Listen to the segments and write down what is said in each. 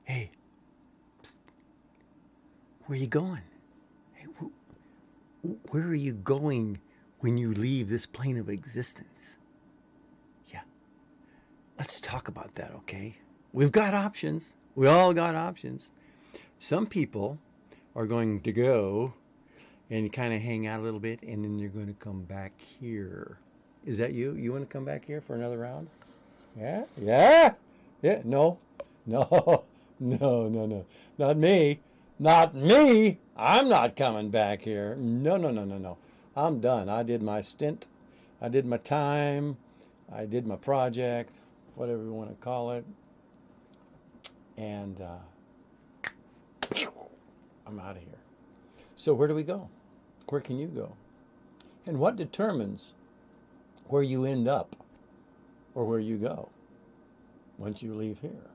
Hey, where are you going? Hey, where are you going when you leave this plane of existence? Yeah, let's talk about that, okay? We've got options. We all got options. Some people are going to go and kind of hang out a little bit, and then you're going to come back here. Is that you? You want to come back here for another round? Yeah? Yeah? Yeah? No? No? No, no, no. Not me. Not me. I'm not coming back here. No, no, no, no, no. I'm done. I did my stint. I did my time. I did my project, whatever you want to call it. And I'm out of here. So, where do we go? Where can you go? And what determines where you end up or where you go once you leave here?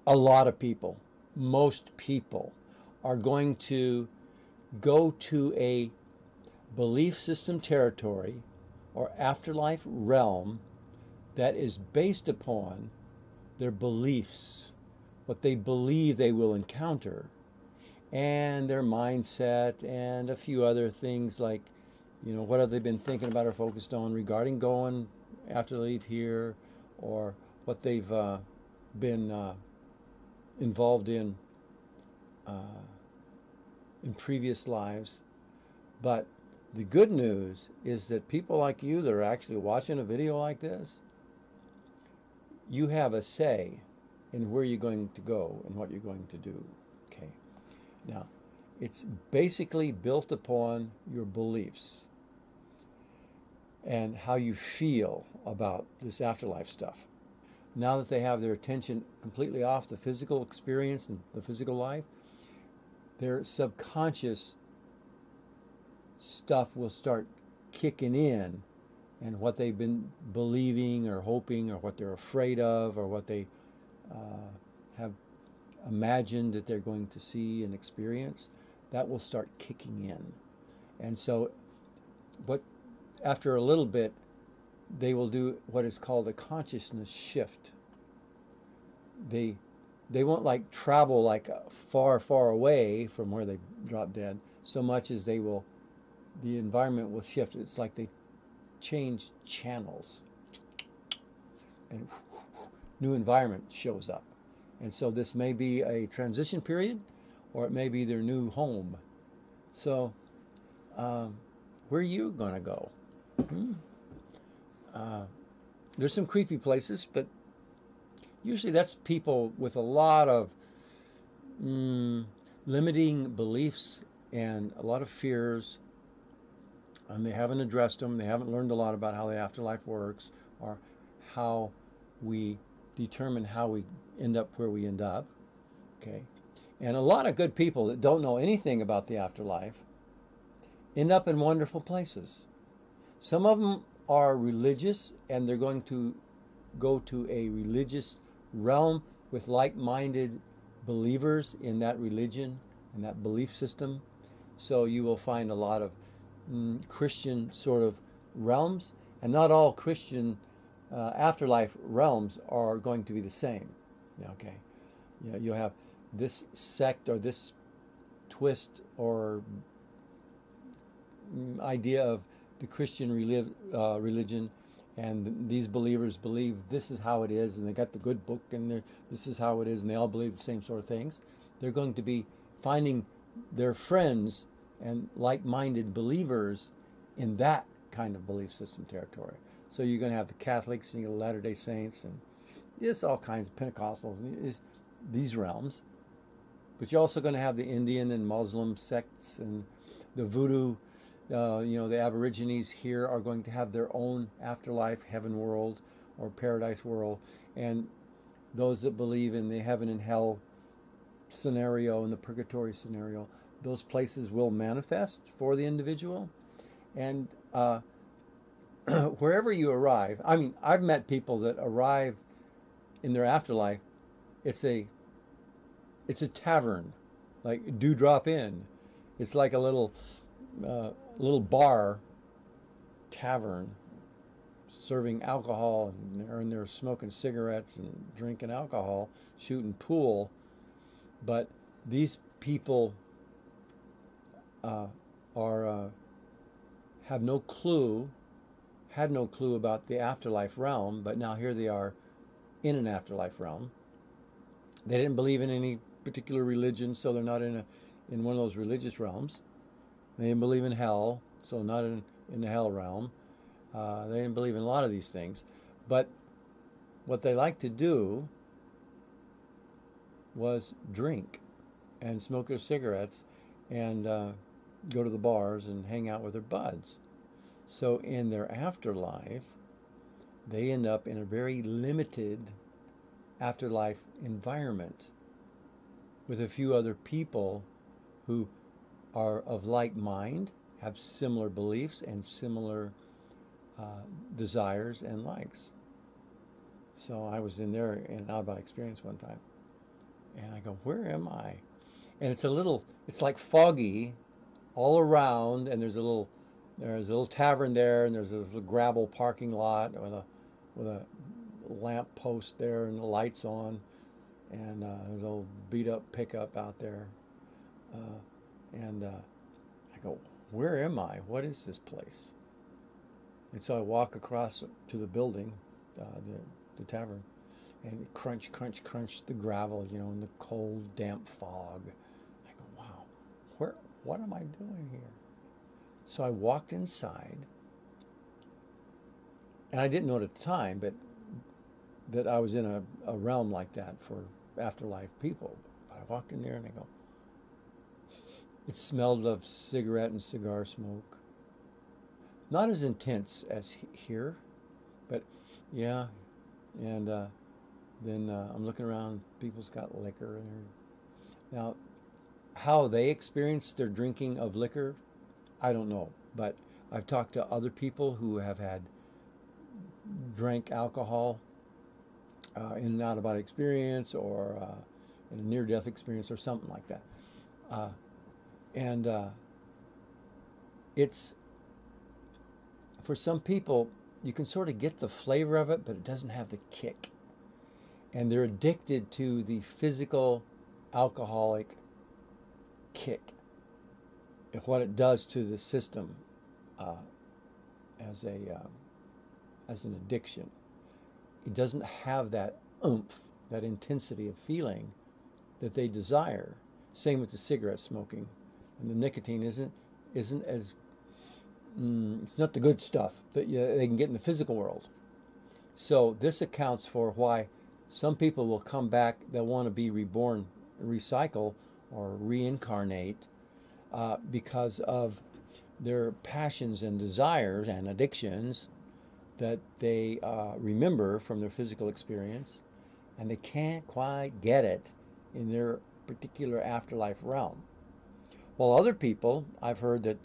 A lot of people, most people, are going to go to a belief system territory or afterlife realm that is based upon their beliefs, what they believe they will encounter, and their mindset, and a few other things like, what have they been thinking about or focused on regarding going after they leave here, or what they've been involved in previous lives. But the good news is that people like you that are actually watching a video like this, you have a say in where you're going to go and what you're going to do. Okay. Now, it's basically built upon your beliefs and how you feel about this afterlife stuff. Now that they have their attention completely off the physical experience and the physical life, their subconscious stuff will start kicking in, and what they've been believing or hoping or what they're afraid of or what they have imagined that they're going to see and experience, that will start kicking in. And so what after a little bit, they will do what is called a consciousness shift. They won't like travel like far, far away from where they drop dead so much as the environment will shift. It's like they change channels and new environment shows up. And so this may be a transition period or it may be their new home. So where are you going to go? There's some creepy places, but usually that's people with a lot of limiting beliefs and a lot of fears, and they haven't addressed them. They haven't learned a lot about how the afterlife works or how we determine how we end up where we end up. Okay. And a lot of good people that don't know anything about the afterlife end up in wonderful places. Some of them are religious and they're going to go to a religious realm with like-minded believers in that religion and that belief system. So you will find a lot of Christian sort of realms, and not all Christian afterlife realms are going to be the same. Okay, you'll have this sect or this twist or idea of the Christian religion, and these believers believe this is how it is, and they got the good book, and this is how it is, and they all believe the same sort of things. They're going to be finding their friends and like-minded believers in that kind of belief system territory. So you're going to have the Catholics and the Latter-day Saints and just all kinds of Pentecostals and these realms. But you're also going to have the Indian and Muslim sects and the voodoo. The Aborigines here are going to have their own afterlife, heaven world or paradise world. And those that believe in the heaven and hell scenario and the purgatory scenario, those places will manifest for the individual. And wherever you arrive, I mean, I've met people that arrive in their afterlife. It's a tavern, like do drop in. It's like a little bar tavern serving alcohol, and they're in there smoking cigarettes and drinking alcohol, shooting pool. But these people are have no clue, had no clue about the afterlife realm, but now here they are in an afterlife realm. They didn't believe in any particular religion, so they're not in one of those religious realms. They didn't believe in hell, so not in the hell realm. They didn't believe in a lot of these things. But what they liked to do was drink and smoke their cigarettes and go to the bars and hang out with their buds. So in their afterlife, they end up in a very limited afterlife environment with a few other people who are of like mind, have similar beliefs and similar desires and likes. So I was in there in an out-of-body experience one time, and I go, where am I? And it's like foggy all around, and there's a little tavern there, and there's this little gravel parking lot with a lamp post there and the lights on, and there's a old beat up pickup out there, and I go, where am I? What is this place? And so I walk across to the building, the tavern, and crunch, crunch, crunch the gravel, in the cold, damp fog. I go, wow, what am I doing here? So I walked inside, and I didn't know it at the time, but that I was in a realm like that for afterlife people. But I walked in there and I go, it smelled of cigarette and cigar smoke. Not as intense as here, but yeah. And then I'm looking around, people's got liquor. Now, how they experience their drinking of liquor, I don't know. But I've talked to other people who have drank alcohol in an out-of-body experience or in a near-death experience or something like that. And it's, for some people, you can sort of get the flavor of it, but it doesn't have the kick. And they're addicted to the physical alcoholic kick, and what it does to the system as an addiction. It doesn't have that oomph, that intensity of feeling that they desire. Same with the cigarette smoking, and the nicotine isn't as it's not the good stuff that they can get in the physical world. So this accounts for why some people will come back. They'll want to be reborn, recycle, or reincarnate because of their passions and desires and addictions that they remember from their physical experience, and they can't quite get it in their particular afterlife realm. While other people, I've heard that,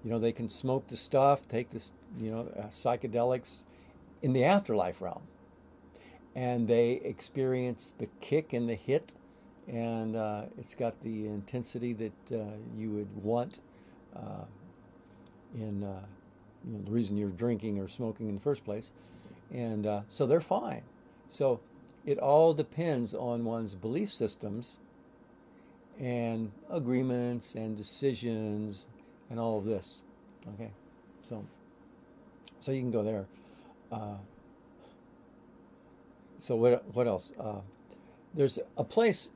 they can smoke the stuff, take this, psychedelics in the afterlife realm, and they experience the kick and the hit, and it's got the intensity that you would want in the reason you're drinking or smoking in the first place, and so they're fine. So it all depends on one's belief systems and agreements and decisions and all of this. Okay, so you can go there. So what else? There's a place.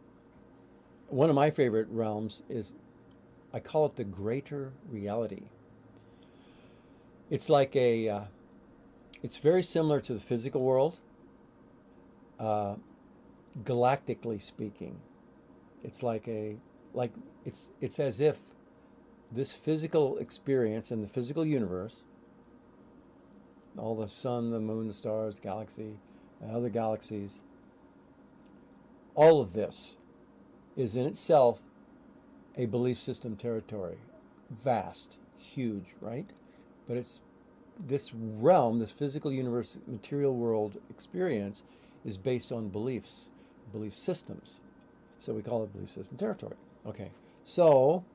One of my favorite realms is, I call it the greater reality. It's like it's very similar to the physical world, galactically speaking. It's it's as if this physical experience in the physical universe, all the sun, the moon, the stars, the galaxy, and other galaxies, all of this is in itself a belief system territory. Vast, huge, right? But it's this realm, this physical universe, material world experience is based on beliefs, belief systems. So we call it belief system territory. Okay, so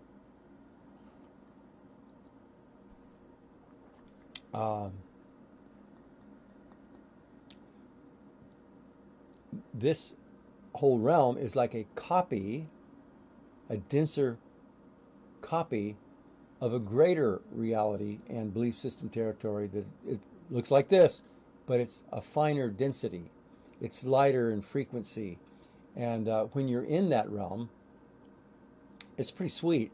this whole realm is like a copy, a denser copy of a greater reality and belief system territory that it looks like this, but it's a finer density. It's lighter in frequency. And when you're in that realm, it's pretty sweet.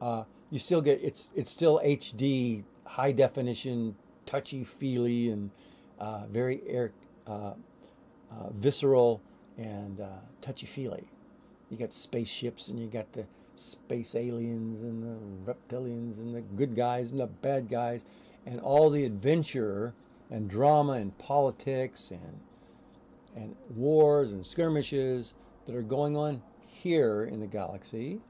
You still get it's still HD, high definition, touchy feely, and very visceral and touchy feely. You got spaceships and you got the space aliens and the reptilians and the good guys and the bad guys and all the adventure and drama and politics and wars and skirmishes that are going on here in the galaxy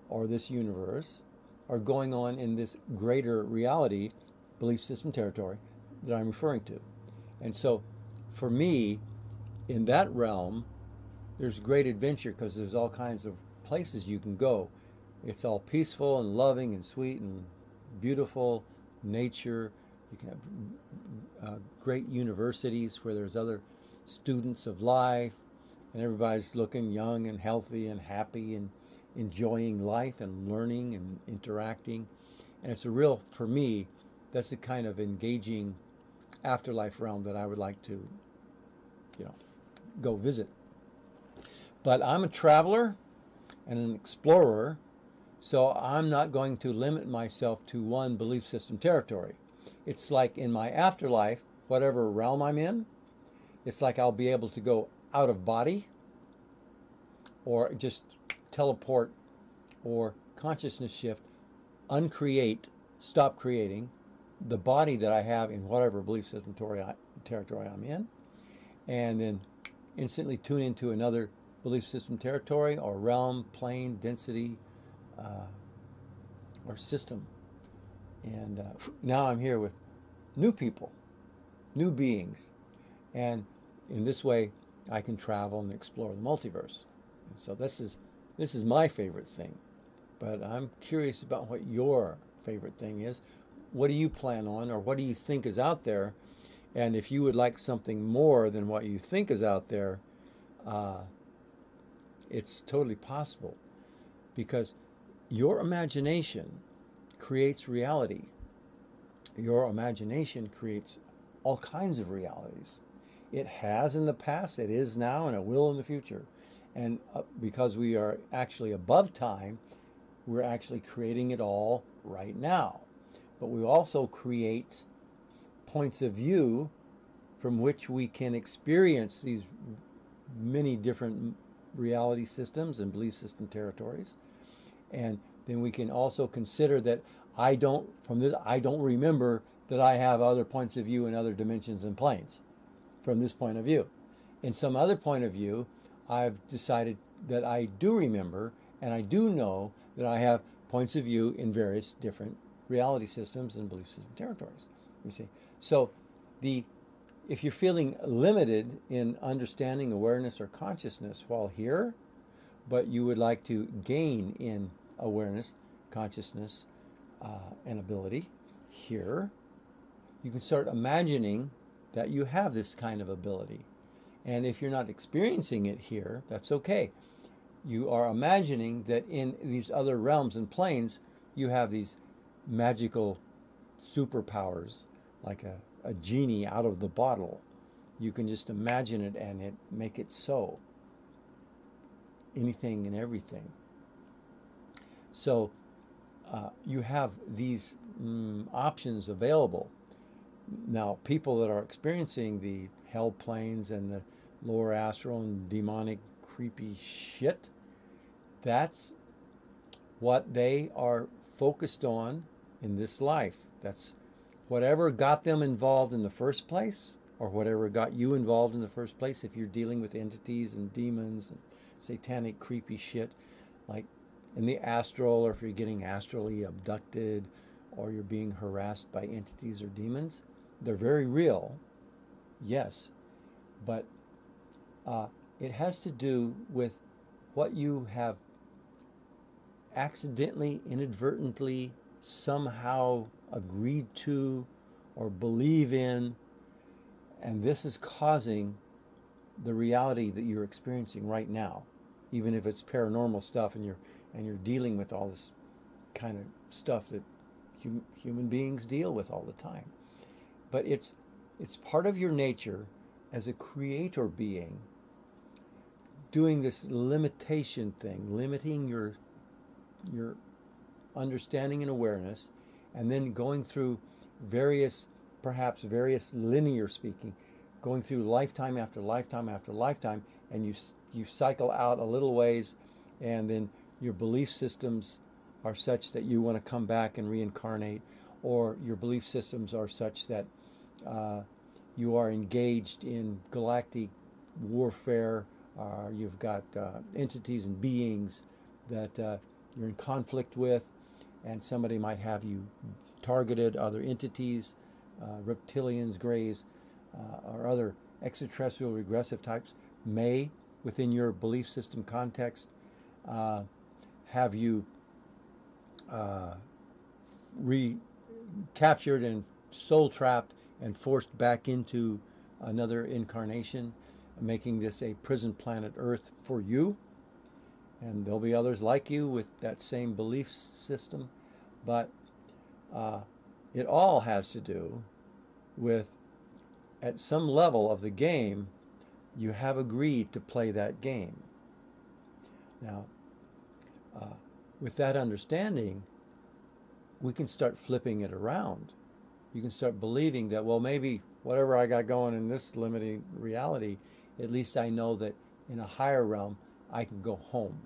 or this universe are going on in this greater reality, belief system territory that I'm referring to. And so for me, in that realm, there's great adventure because there's all kinds of places you can go. It's all peaceful and loving and sweet and beautiful nature. You can have great universities where there's other students of life and everybody's looking young and healthy and happy and enjoying life and learning and interacting. And it's a real, for me, that's the kind of engaging afterlife realm that I would like to, go visit. But I'm a traveler and an explorer, so I'm not going to limit myself to one belief system territory. It's like in my afterlife, whatever realm I'm in, it's like I'll be able to go out of body or just teleport or consciousness shift, uncreate, stop creating the body that I have in whatever belief system territory I'm in, and then instantly tune into another belief system territory or realm, plane, density, or system. And now I'm here with new people, new beings. And in this way, I can travel and explore the multiverse. And so this is my favorite thing. But I'm curious about what your favorite thing is. What do you plan on, or what do you think is out there? And if you would like something more than what you think is out there, it's totally possible, because your imagination creates reality. Your imagination creates all kinds of realities. It has in the past, it is now, and it will in the future. And because we are actually above time, we're actually creating it all right now. But we also create points of view from which we can experience these many different reality systems and belief system territories. And then we can also consider that I don't remember that I have other points of view in other dimensions and planes from this point of view. In some other point of view, I've decided that I do remember and I do know that I have points of view in various different reality systems and belief system territories. You see, so if you're feeling limited in understanding, awareness, or consciousness while here, but you would like to gain in awareness, consciousness, and ability here, you can start imagining that you have this kind of ability. And if you're not experiencing it here, that's okay. You are imagining that in these other realms and planes, you have these magical superpowers, like a genie out of the bottle. You can just imagine it and make it so. Anything and everything. So you have these options available. Now, people that are experiencing the hell planes and the lower astral and demonic creepy shit, that's what they are focused on in this life. That's whatever got them involved in the first place, or whatever got you involved in the first place. If you're dealing with entities and demons and satanic creepy shit, like in the astral, or if you're getting astrally abducted, or you're being harassed by entities or demons, they're very real, yes, but it has to do with what you have accidentally, inadvertently, somehow agreed to or believe in, and this is causing the reality that you're experiencing right now, even if it's paranormal stuff and you're dealing with all this kind of stuff that human beings deal with all the time. But it's part of your nature as a creator being doing this limitation thing, limiting your understanding and awareness, and then going through perhaps various linear speaking, going through lifetime after lifetime after lifetime, and you cycle out a little ways, and then your belief systems are such that you want to come back and reincarnate, or your belief systems are such that you are engaged in galactic warfare. You've got entities and beings that you're in conflict with, and somebody might have you targeted, other entities, reptilians, greys, or other extraterrestrial regressive types may, within your belief system context, have you recaptured and soul trapped and forced back into another incarnation, making this a prison planet Earth for you. And there'll be others like you with that same belief system, but it all has to do with, at some level of the game, you have agreed to play that game. Now, with that understanding, we can start flipping it around. You can start believing that, well, maybe whatever I got going in this limiting reality, at least I know that in a higher realm, I can go home.